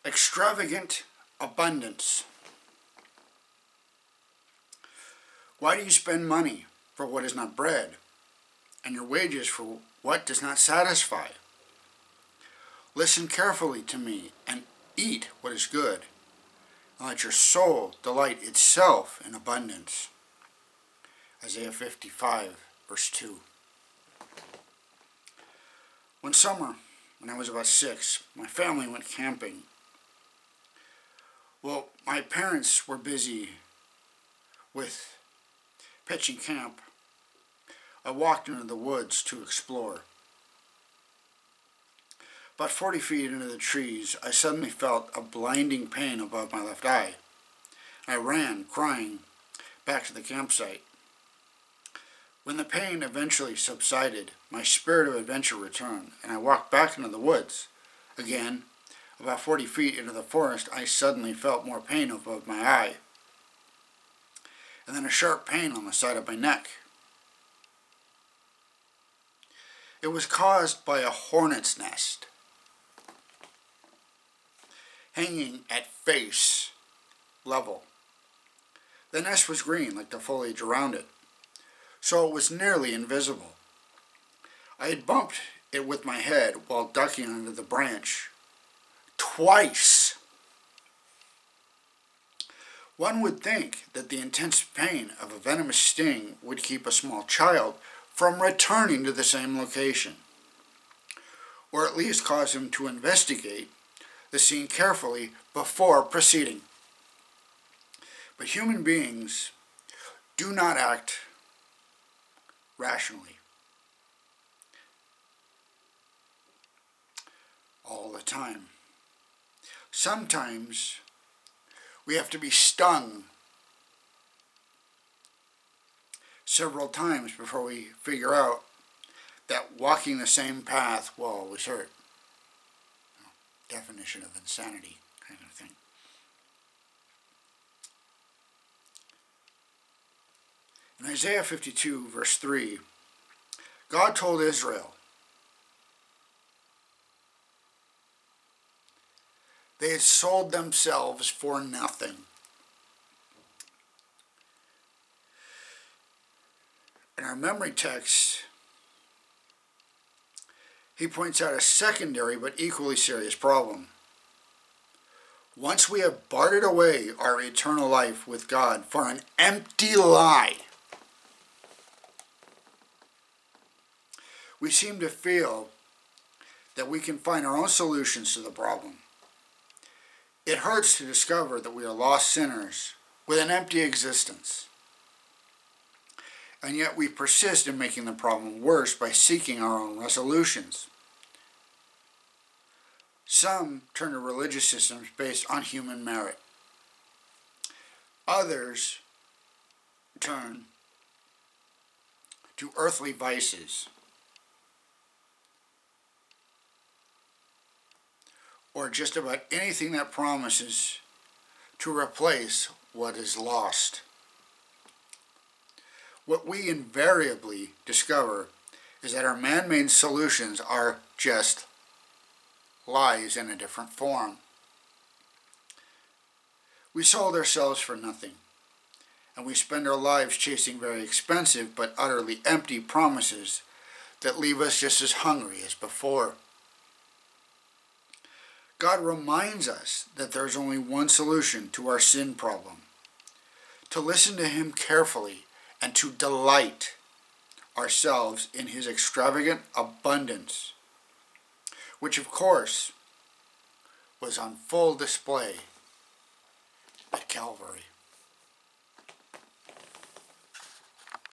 Extravagant abundance. Why do you spend money for what is not bread, and your wages for what does not satisfy? Listen carefully to me and eat what is good, and let your soul delight itself in abundance. Isaiah 55, verse 2. One summer, when I was about 6, my family went camping. Well, my parents were busy with pitching camp. I walked into the woods to explore. About 40 feet into the trees, I suddenly felt a blinding pain above my left eye. I ran, crying, back to the campsite. When the pain eventually subsided, my spirit of adventure returned, and I walked back into the woods. Again, about 40 feet into the forest, I suddenly felt more pain above my eye, and then a sharp pain on the side of my neck. It was caused by a hornet's nest hanging at face level. The nest was green like the foliage around it, so it was nearly invisible. I had bumped it with my head while ducking under the branch. Twice! One would think that the intense pain of a venomous sting would keep a small child from returning to the same location, or at least cause him to investigate the scene carefully before proceeding. But human beings do not act rationally all the time. Sometimes we have to be stung several times before we figure out that walking the same path will always hurt. Definition of insanity kind of thing. In Isaiah 52, verse 3, God told Israel, they had sold themselves for nothing. In our memory text, he points out a secondary but equally serious problem. Once we have bartered away our eternal life with God for an empty lie, we seem to feel that we can find our own solutions to the problem. It hurts to discover that we are lost sinners with an empty existence. And yet we persist in making the problem worse by seeking our own resolutions. Some turn to religious systems based on human merit. Others turn to earthly vices, or just about anything that promises to replace what is lost. What we invariably discover is that our man-made solutions are just lies in a different form. We sold ourselves for nothing, and we spend our lives chasing very expensive but utterly empty promises that leave us just as hungry as before. God reminds us that there is only one solution to our sin problem: to listen to Him carefully and to delight ourselves in His extravagant abundance, which of course was on full display at Calvary.